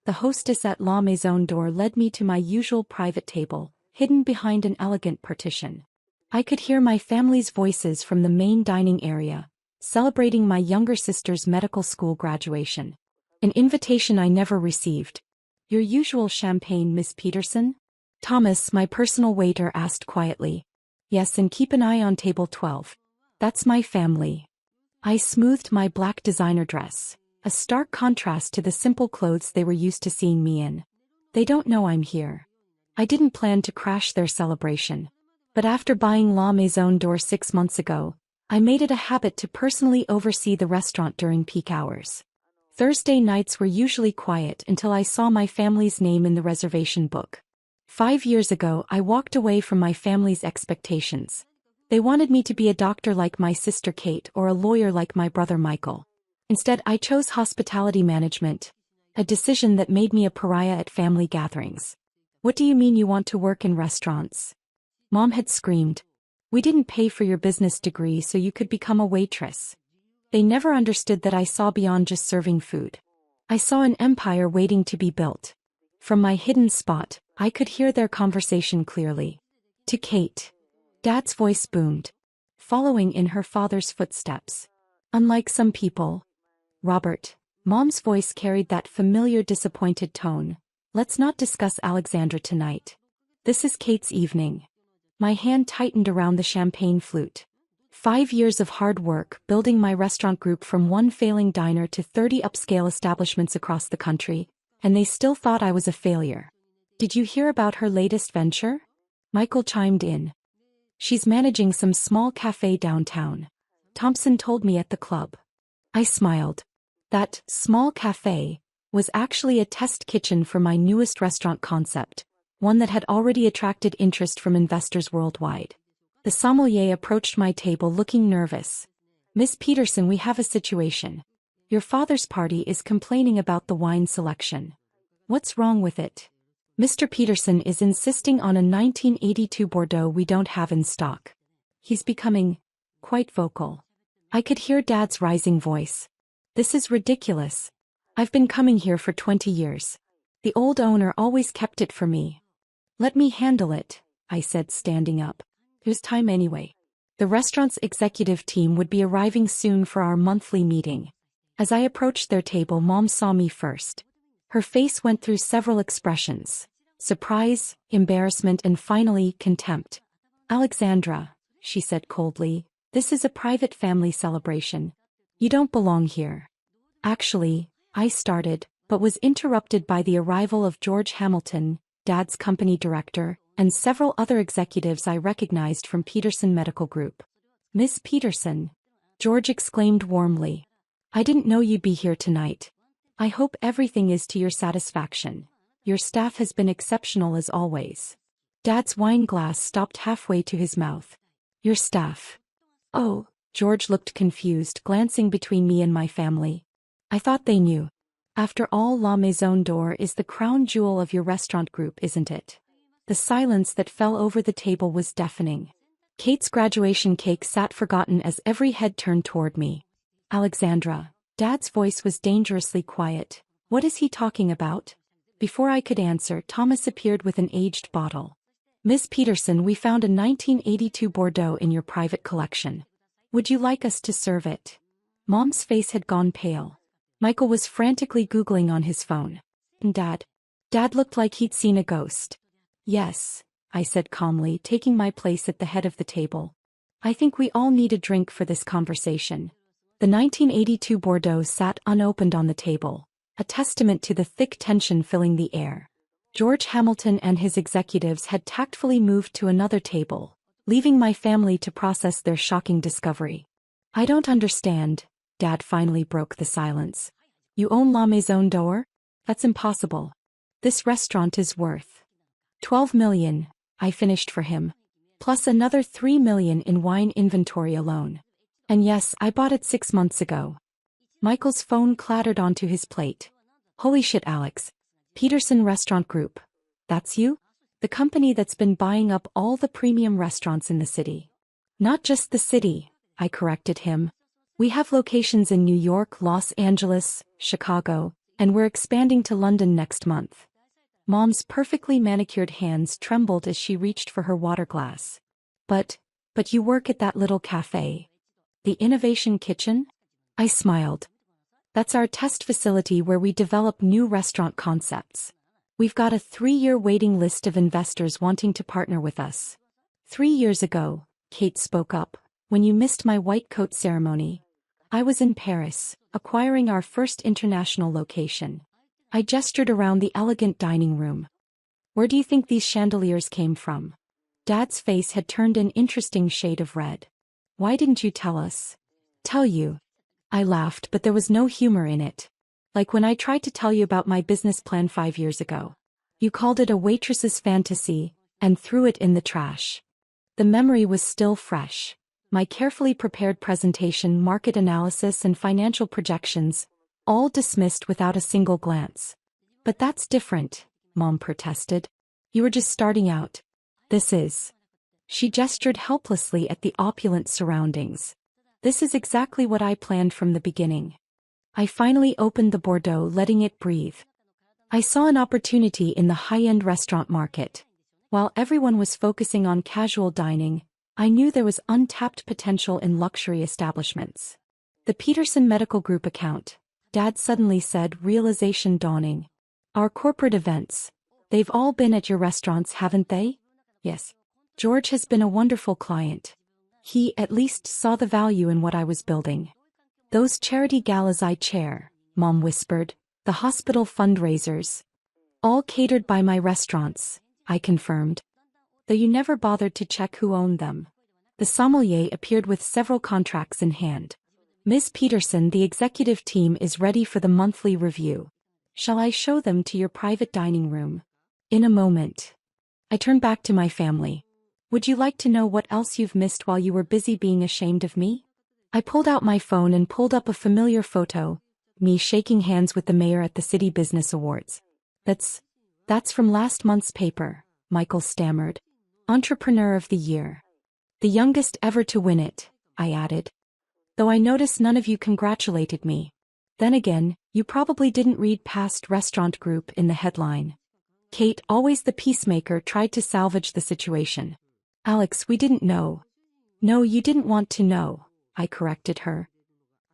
The hostess at La Maison d'Or led me to my usual private table, hidden behind an elegant partition. I could hear my family's voices from the main dining area, celebrating my younger sister's medical school graduation. An invitation I never received. Your usual champagne, Miss Peterson? Thomas, my personal waiter, asked quietly. Yes, and keep an eye on table 12. That's my family. I smoothed my black designer dress, a stark contrast to the simple clothes they were used to seeing me in. They don't know I'm here. I didn't plan to crash their celebration. But after buying La Maison d'Or 6 months ago, I made it a habit to personally oversee the restaurant during peak hours. Thursday nights were usually quiet until I saw my family's name in the reservation book. 5 years ago, I walked away from my family's expectations. They wanted me to be a doctor like my sister Kate or a lawyer like my brother Michael. Instead, I chose hospitality management, a decision that made me a pariah at family gatherings. What do you mean you want to work in restaurants? Mom had screamed. We didn't pay for your business degree so you could become a waitress. They never understood that I saw beyond just serving food. I saw an empire waiting to be built. From my hidden spot, I could hear their conversation clearly. To Kate. Dad's voice boomed, following in her father's footsteps. Unlike some people. Robert. Mom's voice carried that familiar disappointed tone. Let's not discuss Alexandra tonight. This is Kate's evening. My hand tightened around the champagne flute. 5 years of hard work building my restaurant group from one failing diner to 30 upscale establishments across the country, and they still thought I was a failure. Did you hear about her latest venture? Michael chimed in. She's managing some small cafe downtown. Thompson told me at the club. I smiled. That small cafe was actually a test kitchen for my newest restaurant concept, one that had already attracted interest from investors worldwide. The sommelier approached my table looking nervous. Miss Peterson, we have a situation. Your father's party is complaining about the wine selection. What's wrong with it? Mr. Peterson is insisting on a 1982 Bordeaux we don't have in stock. He's becoming quite vocal. I could hear Dad's rising voice. This is ridiculous. I've been coming here for 20 years. The old owner always kept it for me. Let me handle it, I said, standing up. It was time anyway. The restaurant's executive team would be arriving soon for our monthly meeting. As I approached their table, Mom saw me first. Her face went through several expressions. Surprise, embarrassment, and finally, contempt. Alexandra, she said coldly, this is a private family celebration. You don't belong here. Actually, I started, but was interrupted by the arrival of George Hamilton, Dad's company director, and several other executives I recognized from Peterson Medical Group. Miss Peterson, George exclaimed warmly. I didn't know you'd be here tonight. I hope everything is to your satisfaction. Your staff has been exceptional as always. Dad's wine glass stopped halfway to his mouth. Your staff. Oh, George looked confused, glancing between me and my family. I thought they knew. After all, La Maison d'Or is the crown jewel of your restaurant group, isn't it? The silence that fell over the table was deafening. Kate's graduation cake sat forgotten as every head turned toward me. Alexandra. Dad's voice was dangerously quiet. What is he talking about? Before I could answer, Thomas appeared with an aged bottle. Miss Peterson, we found a 1982 Bordeaux in your private collection. Would you like us to serve it? Mom's face had gone pale. Michael was frantically Googling on his phone. And Dad looked like he'd seen a ghost. Yes, I said calmly, taking my place at the head of the table. I think we all need a drink for this conversation. The 1982 Bordeaux sat unopened on the table, a testament to the thick tension filling the air. George Hamilton and his executives had tactfully moved to another table, leaving my family to process their shocking discovery. I don't understand, Dad finally broke the silence. You own La Maison d'Or? That's impossible. This restaurant is worth 12 million, I finished for him. Plus another 3 million in wine inventory alone. And yes, I bought it 6 months ago. Michael's phone clattered onto his plate. Holy shit, Alex. Peterson Restaurant Group. That's you? The company that's been buying up all the premium restaurants in the city. Not just the city, I corrected him. We have locations in New York, Los Angeles, Chicago, And we're expanding to London next month. Mom's perfectly manicured hands trembled as she reached for her water glass. But you work at that little cafe. The Innovation Kitchen? I smiled. That's our test facility where we develop new restaurant concepts. We've got a 3-year waiting list of investors wanting to partner with us. 3 years ago, Kate spoke up, when you missed my white coat ceremony. I was in Paris, acquiring our first international location. I gestured around the elegant dining room. Where do you think these chandeliers came from? Dad's face had turned an interesting shade of red. Why didn't you tell us? Tell you. I laughed, but there was no humor in it. Like when I tried to tell you about my business plan 5 years ago. You called it a waitress's fantasy, and threw it in the trash. The memory was still fresh. My carefully prepared presentation, market analysis, and financial projections, all dismissed without a single glance. But that's different, Mom protested. You were just starting out. This is. She gestured helplessly at the opulent surroundings. This is exactly what I planned from the beginning. I finally opened the Bordeaux, letting it breathe. I saw an opportunity in the high-end restaurant market. While everyone was focusing on casual dining, I knew there was untapped potential in luxury establishments. The Peterson Medical Group account, Dad suddenly said, realization dawning. Our corporate events. They've all been at your restaurants, haven't they? Yes. George has been a wonderful client. He at least saw the value in what I was building. Those charity galas I chair, Mom whispered, the hospital fundraisers. All catered by my restaurants, I confirmed. Though you never bothered to check who owned them. The sommelier appeared with several contracts in hand. Ms. Peterson, the executive team is ready for the monthly review. Shall I show them to your private dining room? In a moment. I turned back to my family. Would you like to know what else you've missed while you were busy being ashamed of me? I pulled out my phone and pulled up a familiar photo, me shaking hands with the mayor at the City Business Awards. That's from last month's paper, Michael stammered. Entrepreneur of the Year. The youngest ever to win it, I added. Though I notice none of you congratulated me. Then again, you probably didn't read past Restaurant Group in the headline. Kate, always the peacemaker, tried to salvage the situation. Alex, we didn't know. No, you didn't want to know, I corrected her.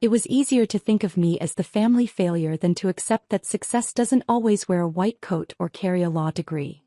It was easier to think of me as the family failure than to accept that success doesn't always wear a white coat or carry a law degree.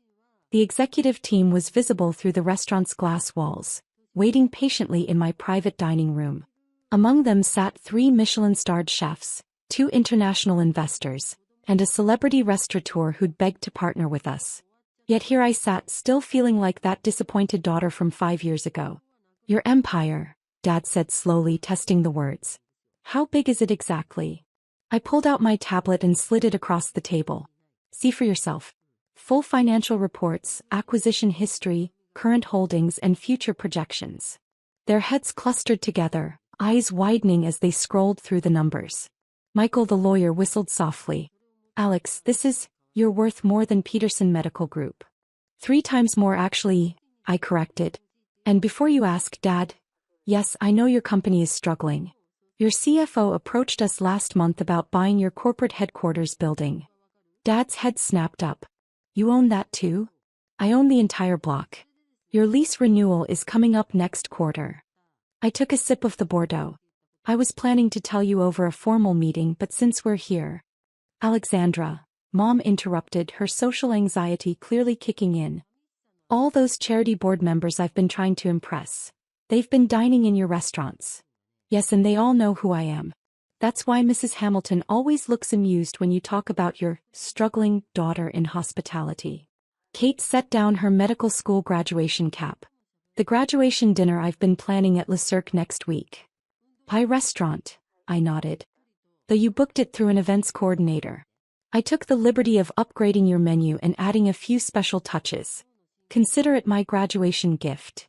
The executive team was visible through the restaurant's glass walls, waiting patiently in my private dining room. Among them sat 3 Michelin-starred chefs, 2 international investors, and a celebrity restaurateur who'd begged to partner with us. Yet here I sat, still feeling like that disappointed daughter from 5 years ago. Your empire, Dad said slowly, testing the words. How big is it exactly? I pulled out my tablet and slid it across the table. See for yourself. Full financial reports, acquisition history, current holdings, and future projections. Their heads clustered together, eyes widening as they scrolled through the numbers. Michael the lawyer whistled softly. Alex, you're worth more than Peterson Medical Group. 3 times more actually, I corrected. And before you ask, Dad, yes, I know your company is struggling. Your CFO approached us last month about buying your corporate headquarters building. Dad's head snapped up. You own that too? I own the entire block. Your lease renewal is coming up next quarter. I took a sip of the Bordeaux. I was planning to tell you over a formal meeting, but since we're here. Alexandra, Mom interrupted, her social anxiety clearly kicking in. All those charity board members I've been trying to impress. They've been dining in your restaurants. Yes, and they all know who I am. That's why Mrs. Hamilton always looks amused when you talk about your struggling daughter in hospitality. Kate set down her medical school graduation cap. The graduation dinner I've been planning at Le Cirque next week. Pie Restaurant, I nodded. Though you booked it through an events coordinator. I took the liberty of upgrading your menu and adding a few special touches. Consider it my graduation gift.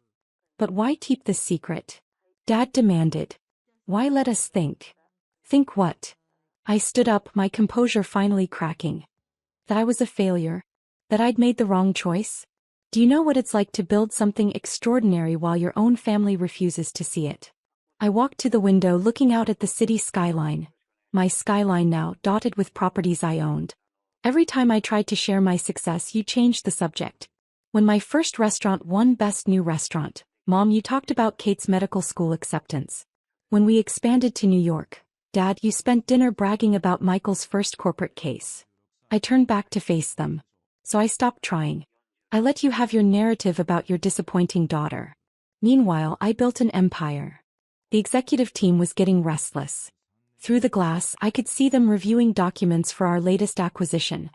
But why keep this secret? Dad demanded. Why let us think? Think what? I stood up, my composure finally cracking. That I was a failure? That I'd made the wrong choice? Do you know what it's like to build something extraordinary while your own family refuses to see it? I walked to the window, looking out at the city skyline. my skyline now dotted with properties I owned. Every time I tried to share my success, you changed the subject. When my first restaurant won Best New Restaurant, Mom, you talked about Kate's medical school acceptance. When we expanded to New York, Dad, you spent dinner bragging about Michael's first corporate case. I turned back to face them. So I stopped trying. I let you have your narrative about your disappointing daughter. Meanwhile, I built an empire. The executive team was getting restless. Through the glass, I could see them reviewing documents for our latest acquisition.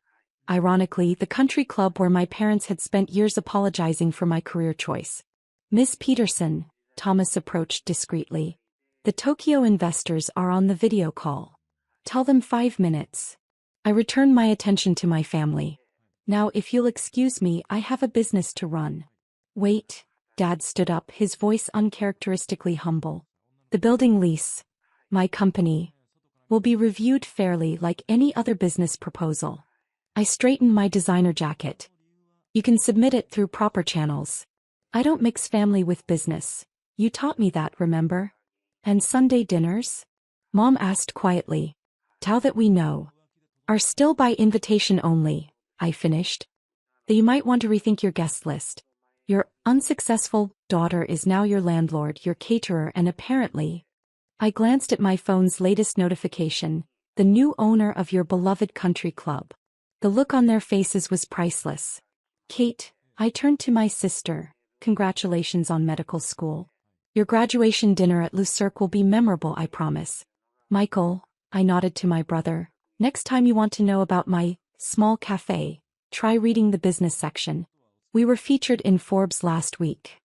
Ironically, the country club where my parents had spent years apologizing for my career choice. Miss Peterson, Thomas approached discreetly. The Tokyo investors are on the video call. Tell them 5 minutes. I returned my attention to my family. Now, if you'll excuse me, I have a business to run. Wait, Dad stood up, his voice uncharacteristically humble. The building lease, my company, will be reviewed fairly like any other business proposal. I straightened my designer jacket. You can submit it through proper channels. I don't mix family with business. You taught me that, remember? And Sunday dinners? Mom asked quietly. Tell that we know. Are still by invitation only, I finished. That you might want to rethink your guest list. Your unsuccessful daughter is now your landlord, your caterer, and apparently... I glanced at my phone's latest notification, the new owner of your beloved country club. The look on their faces was priceless. Kate, I turned to my sister. Congratulations on medical school. Your graduation dinner at Le Cirque will be memorable, I promise. Michael, I nodded to my brother. Next time you want to know about my small cafe, try reading the business section. We were featured in Forbes last week.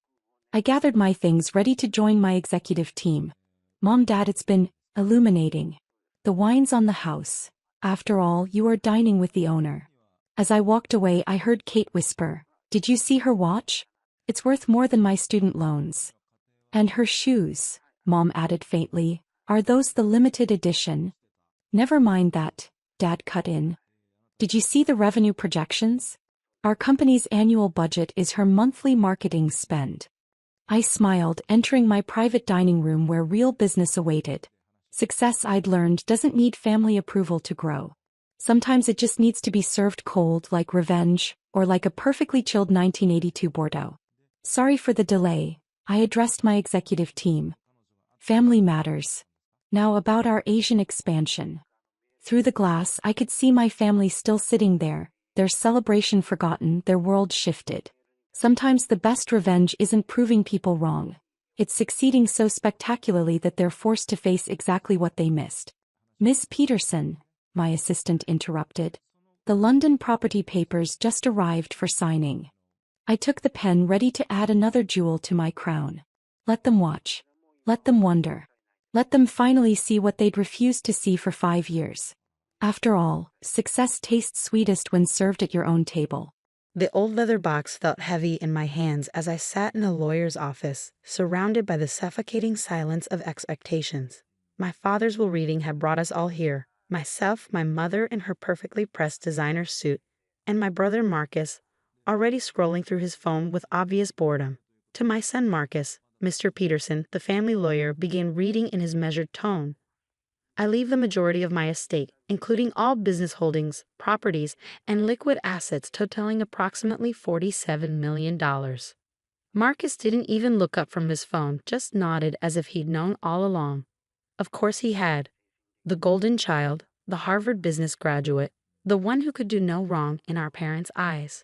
I gathered my things ready to join my executive team. Mom, Dad, it's been illuminating. The wine's on the house. After all, you are dining with the owner. As I walked away, I heard Kate whisper, Did you see her watch? It's worth more than my student loans. And her shoes, Mom added faintly, are those the limited edition? Never mind that, Dad cut in. Did you see the revenue projections? Our company's annual budget is her monthly marketing spend. I smiled, entering my private dining room where real business awaited. Success, I'd learned, doesn't need family approval to grow. Sometimes it just needs to be served cold, like revenge, or like a perfectly chilled 1982 Bordeaux. Sorry for the delay, I addressed my executive team. Family matters. Now about our Asian expansion. Through the glass, I could see my family still sitting there, their celebration forgotten, their world shifted. Sometimes the best revenge isn't proving people wrong. It's succeeding so spectacularly that they're forced to face exactly what they missed. Miss Peterson, my assistant interrupted. The London property papers just arrived for signing. I took the pen, ready to add another jewel to my crown. Let them watch. Let them wonder. Let them finally see what they'd refused to see for 5 years. After all, success tastes sweetest when served at your own table. The old leather box felt heavy in my hands as I sat in a lawyer's office, surrounded by the suffocating silence of expectations. My father's will reading had brought us all here, myself, my mother in her perfectly pressed designer suit, and my brother Marcus, already scrolling through his phone with obvious boredom. To my son Marcus, Mr. Peterson, the family lawyer, began reading in his measured tone. I leave the majority of my estate, including all business holdings, properties, and liquid assets totaling approximately $47 million. Marcus didn't even look up from his phone, just nodded as if he'd known all along. Of course he had. The golden child, the Harvard business graduate, the one who could do no wrong in our parents' eyes.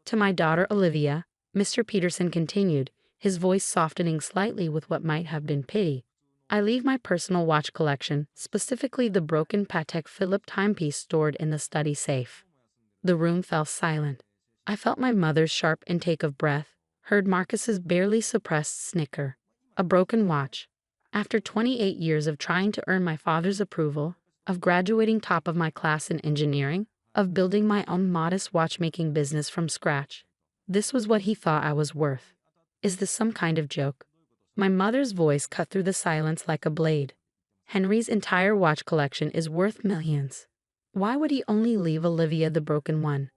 To my daughter Olivia, Mr. Peterson continued, his voice softening slightly with what might have been pity. I leave my personal watch collection, specifically the broken Patek Philippe timepiece stored in the study safe. The room fell silent. I felt my mother's sharp intake of breath, heard Marcus's barely suppressed snicker. A broken watch. After 28 years of trying to earn my father's approval, of graduating top of my class in engineering, of building my own modest watchmaking business from scratch, this was what he thought I was worth. Is this some kind of joke? My mother's voice cut through the silence like a blade. Henry's entire watch collection is worth millions. Why would he only leave Olivia the broken one?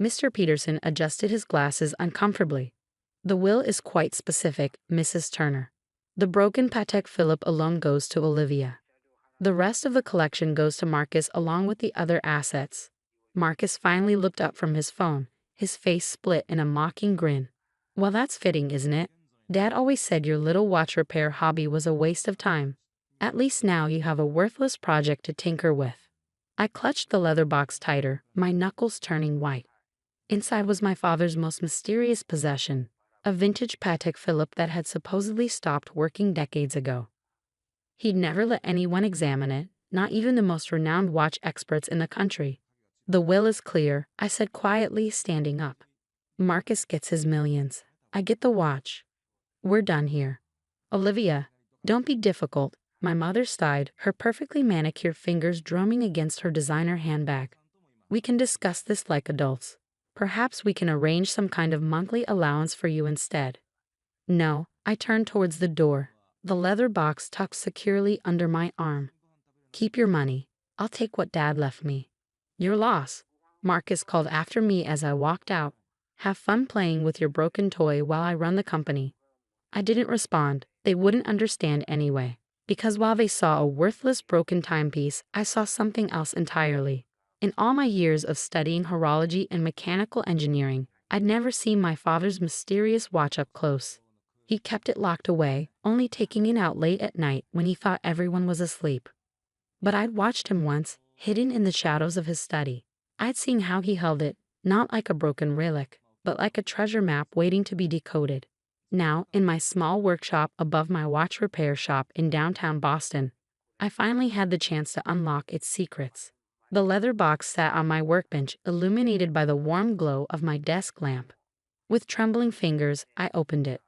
Mr. Peterson adjusted his glasses uncomfortably. The will is quite specific, Mrs. Turner. The broken Patek Philippe alone goes to Olivia. The rest of the collection goes to Marcus along with the other assets. Marcus finally looked up from his phone, his face split in a mocking grin. Well, that's fitting, isn't it? Dad always said your little watch repair hobby was a waste of time. At least now you have a worthless project to tinker with. I clutched the leather box tighter, my knuckles turning white. Inside was my father's most mysterious possession, a vintage Patek Philippe that had supposedly stopped working decades ago. He'd never let anyone examine it, not even the most renowned watch experts in the country. The will is clear, I said quietly, standing up. Marcus gets his millions. I get the watch. We're done here. Olivia, don't be difficult, my mother sighed, her perfectly manicured fingers drumming against her designer handbag. We can discuss this like adults. Perhaps we can arrange some kind of monthly allowance for you instead. No, I turned towards the door, the leather box tucked securely under my arm. Keep your money. I'll take what Dad left me. Your loss, Marcus called after me as I walked out. Have fun playing with your broken toy while I run the company. I didn't respond. They wouldn't understand anyway. Because while they saw a worthless broken timepiece, I saw something else entirely. In all my years of studying horology and mechanical engineering, I'd never seen my father's mysterious watch up close. He kept it locked away, only taking it out late at night when he thought everyone was asleep. But I'd watched him once, hidden in the shadows of his study. I'd seen how he held it, not like a broken relic, but like a treasure map waiting to be decoded. Now, in my small workshop above my watch repair shop in downtown Boston, I finally had the chance to unlock its secrets. The leather box sat on my workbench, illuminated by the warm glow of my desk lamp. With trembling fingers, I opened it.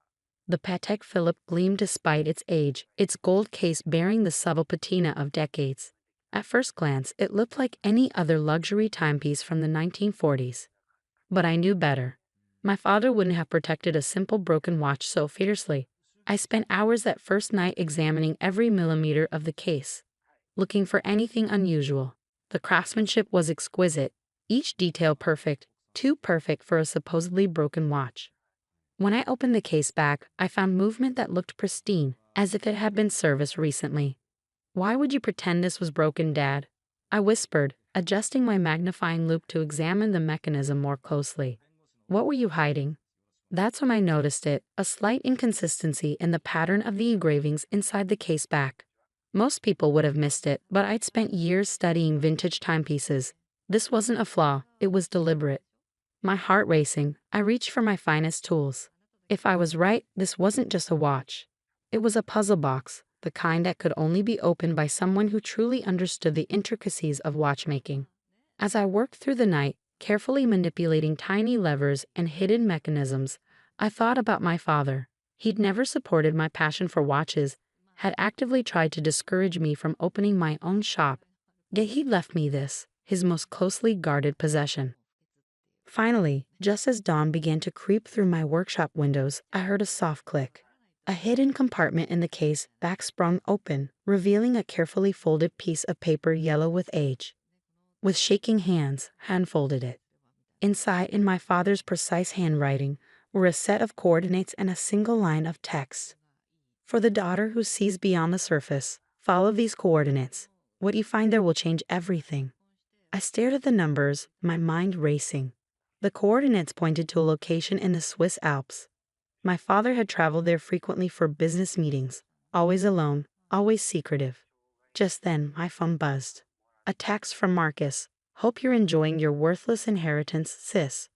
The Patek Philippe gleamed despite its age, its gold case bearing the subtle patina of decades. At first glance, it looked like any other luxury timepiece from the 1940s. But I knew better. My father wouldn't have protected a simple broken watch so fiercely. I spent hours that first night examining every millimeter of the case, looking for anything unusual. The craftsmanship was exquisite, each detail perfect, too perfect for a supposedly broken watch. When I opened the case back, I found movement that looked pristine, as if it had been serviced recently. Why would you pretend this was broken, Dad? I whispered, adjusting my magnifying loupe to examine the mechanism more closely. What were you hiding? That's when I noticed it, a slight inconsistency in the pattern of the engravings inside the case back. Most people would have missed it, but I'd spent years studying vintage timepieces. This wasn't a flaw, it was deliberate. My heart racing, I reached for my finest tools. If I was right, this wasn't just a watch. It was a puzzle box, the kind that could only be opened by someone who truly understood the intricacies of watchmaking. As I worked through the night, carefully manipulating tiny levers and hidden mechanisms, I thought about my father. He'd never supported my passion for watches, had actively tried to discourage me from opening my own shop, yet he'd left me this, his most closely guarded possession. Finally, just as dawn began to creep through my workshop windows, I heard a soft click. A hidden compartment in the case back sprung open, revealing a carefully folded piece of paper yellow with age. With shaking hands, I unfolded it. Inside, in my father's precise handwriting, were a set of coordinates and a single line of text. For the daughter who sees beyond the surface, follow these coordinates. What you find there will change everything. I stared at the numbers, my mind racing. The coordinates pointed to a location in the Swiss Alps. My father had traveled there frequently for business meetings, always alone, always secretive. Just then, my phone buzzed. A text from Marcus. Hope you're enjoying your worthless inheritance, sis.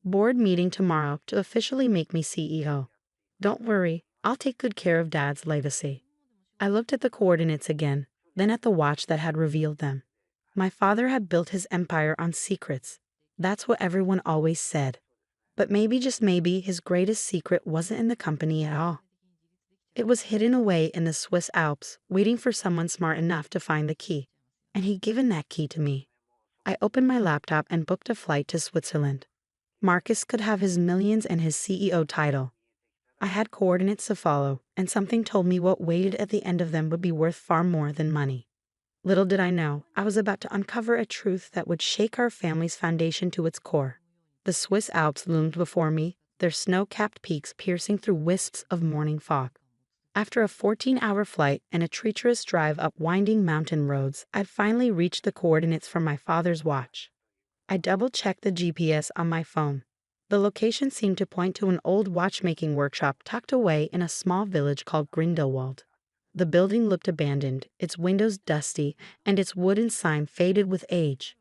Board meeting tomorrow to officially make me CEO. Don't worry, I'll take good care of Dad's legacy. I looked at the coordinates again, then at the watch that had revealed them. My father had built his empire on secrets. That's what everyone always said. But maybe, just maybe, his greatest secret wasn't in the company at all. It was hidden away in the Swiss Alps, waiting for someone smart enough to find the key. And he'd given that key to me. I opened my laptop and booked a flight to Switzerland. Marcus could have his millions and his CEO title. I had coordinates to follow, and something told me what waited at the end of them would be worth far more than money. Little did I know, I was about to uncover a truth that would shake our family's foundation to its core. The Swiss Alps loomed before me, their snow-capped peaks piercing through wisps of morning fog. After a 14-hour flight and a treacherous drive up winding mountain roads, I'd finally reached the coordinates from my father's watch. I double-checked the GPS on my phone. The location seemed to point to an old watchmaking workshop tucked away in a small village called Grindelwald. The building looked abandoned, its windows dusty, and its wooden sign faded with age.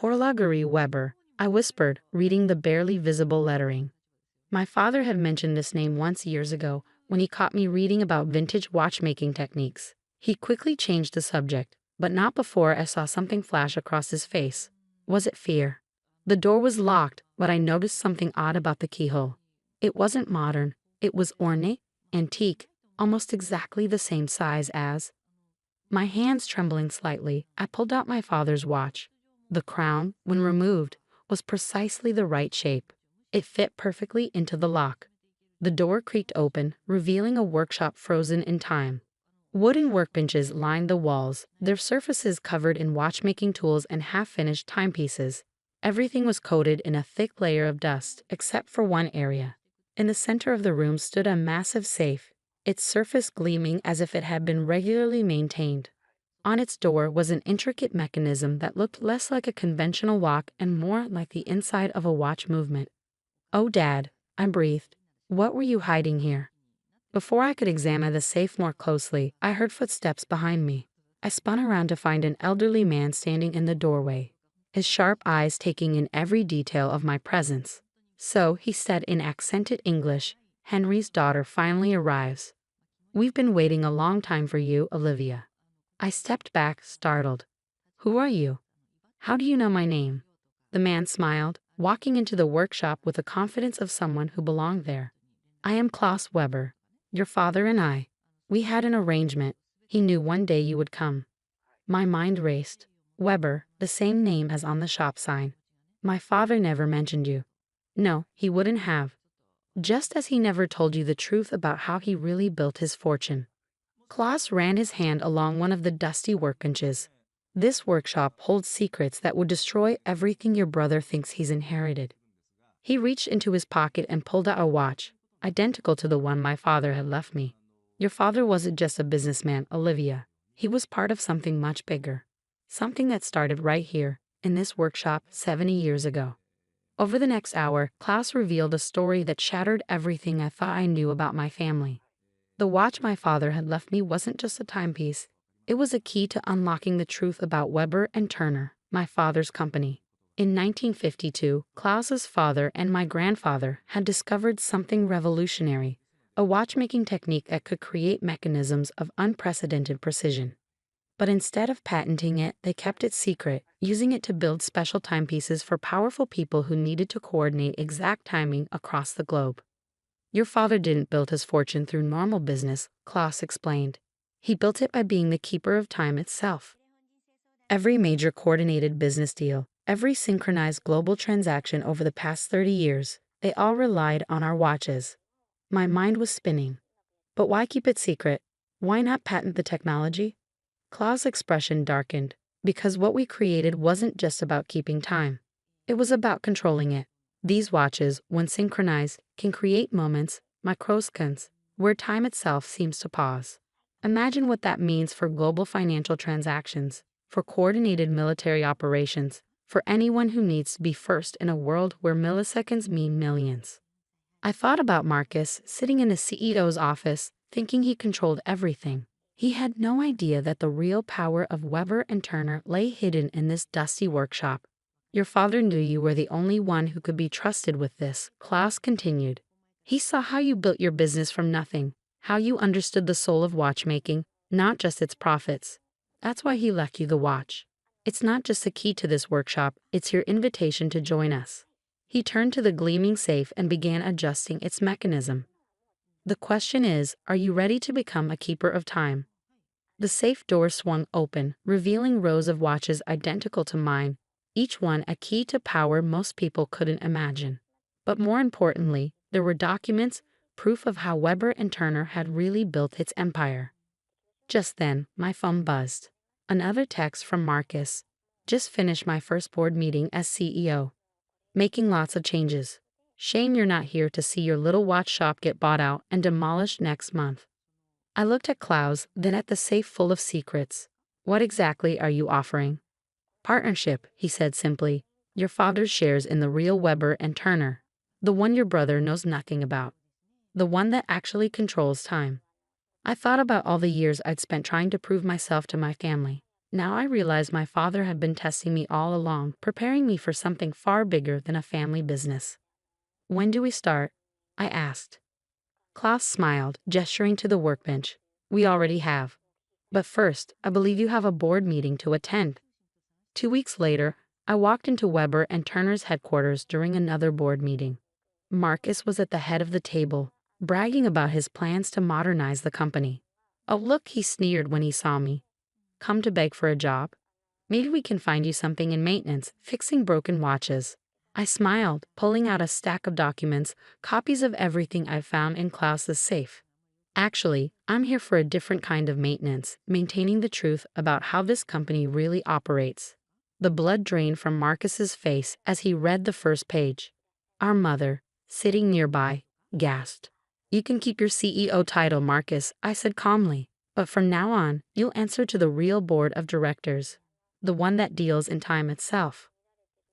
Horlogerie Weber, I whispered, reading the barely visible lettering. My father had mentioned this name once years ago when he caught me reading about vintage watchmaking techniques. He quickly changed the subject, but not before I saw something flash across his face. Was it fear? The door was locked, but I noticed something odd about the keyhole. It wasn't modern, it was ornate, antique, almost exactly the same size as. My hands trembling slightly, I pulled out my father's watch. The crown, when removed, was precisely the right shape. It fit perfectly into the lock. The door creaked open, revealing a workshop frozen in time. Wooden workbenches lined the walls, their surfaces covered in watchmaking tools and half-finished timepieces. Everything was coated in a thick layer of dust, except for one area. In the center of the room stood a massive safe, its surface gleaming as if it had been regularly maintained. On its door was an intricate mechanism that looked less like a conventional lock and more like the inside of a watch movement. "Oh, Dad," I breathed. "What were you hiding here?" Before I could examine the safe more closely, I heard footsteps behind me. I spun around to find an elderly man standing in the doorway, his sharp eyes taking in every detail of my presence. "So," he said in accented English, "Henry's daughter finally arrives. We've been waiting a long time for you, Olivia." I stepped back, startled. "Who are you? How do you know my name?" The man smiled, walking into the workshop with the confidence of someone who belonged there. "I am Klaus Weber. Your father and I. We had an arrangement. He knew one day you would come." My mind raced. Weber, the same name as on the shop sign. "My father never mentioned you." "No, he wouldn't have. Just as he never told you the truth about how he really built his fortune." Klaus ran his hand along one of the dusty workbenches. "This workshop holds secrets that would destroy everything your brother thinks he's inherited." He reached into his pocket and pulled out a watch, identical to the one my father had left me. "Your father wasn't just a businessman, Olivia. He was part of something much bigger. Something that started right here, in this workshop 70 years ago." Over the next hour, Klaus revealed a story that shattered everything I thought I knew about my family. The watch my father had left me wasn't just a timepiece. It was a key to unlocking the truth about Weber and Turner, my father's company. In 1952, Klaus's father and my grandfather had discovered something revolutionary, a watchmaking technique that could create mechanisms of unprecedented precision. But instead of patenting it, they kept it secret, using it to build special timepieces for powerful people who needed to coordinate exact timing across the globe. "Your father didn't build his fortune through normal business," Klaus explained. "He built it by being the keeper of time itself." Every major coordinated business deal, every synchronized global transaction over the past 30 years, they all relied on our watches. My mind was spinning. But why keep it secret? Why not patent the technology? Klaus' expression darkened, because what we created wasn't just about keeping time. It was about controlling it. These watches, when synchronized, can create moments, microseconds, where time itself seems to pause. Imagine what that means for global financial transactions, for coordinated military operations, for anyone who needs to be first in a world where milliseconds mean millions. I thought about Marcus sitting in a CEO's office, thinking he controlled everything. He had no idea that the real power of Weber and Turner lay hidden in this dusty workshop. "Your father knew you were the only one who could be trusted with this," Klaus continued. "He saw how you built your business from nothing, how you understood the soul of watchmaking, not just its profits. That's why he left you the watch. It's not just a key to this workshop, it's your invitation to join us." He turned to the gleaming safe and began adjusting its mechanism. "The question is, are you ready to become a keeper of time?" The safe door swung open, revealing rows of watches identical to mine, each one a key to power most people couldn't imagine. But more importantly, there were documents, proof of how Weber and Turner had really built its empire. Just then, my phone buzzed. Another text from Marcus. "Just finished my first board meeting as CEO. Making lots of changes. Shame you're not here to see your little watch shop get bought out and demolished next month." I looked at Klaus, then at the safe full of secrets. What exactly are you offering? Partnership, he said simply. Your father's shares in the real Weber and Turner. The one your brother knows nothing about. The one that actually controls time. I thought about all the years I'd spent trying to prove myself to my family. Now I realized my father had been testing me all along, preparing me for something far bigger than a family business. When do we start? I asked. Klaus smiled, gesturing to the workbench. We already have. But first, I believe you have a board meeting to attend. 2 weeks later, I walked into Weber and Turner's headquarters during another board meeting. Marcus was at the head of the table, bragging about his plans to modernize the company. Oh, look, he sneered when he saw me. Come to beg for a job? Maybe we can find you something in maintenance, fixing broken watches. I smiled, pulling out a stack of documents, copies of everything I found in Klaus's safe. Actually, I'm here for a different kind of maintenance, maintaining the truth about how this company really operates. The blood drained from Marcus's face as he read the first page. Our mother, sitting nearby, gasped. You can keep your CEO title, Marcus, I said calmly, but from now on, you'll answer to the real board of directors, the one that deals in time itself.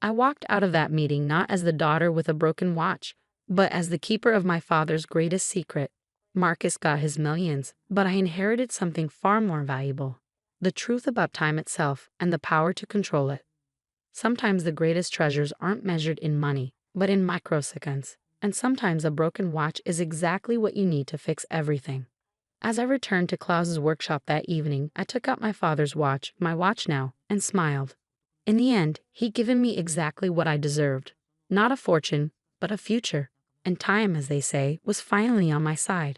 I walked out of that meeting not as the daughter with a broken watch, but as the keeper of my father's greatest secret. Marcus got his millions, but I inherited something far more valuable. The truth about time itself and the power to control it. Sometimes the greatest treasures aren't measured in money, but in microseconds, and sometimes a broken watch is exactly what you need to fix everything. As I returned to Klaus's workshop that evening, I took out my father's watch, my watch now, and smiled. In the end, he'd given me exactly what I deserved. Not a fortune, but a future. And time, as they say, was finally on my side.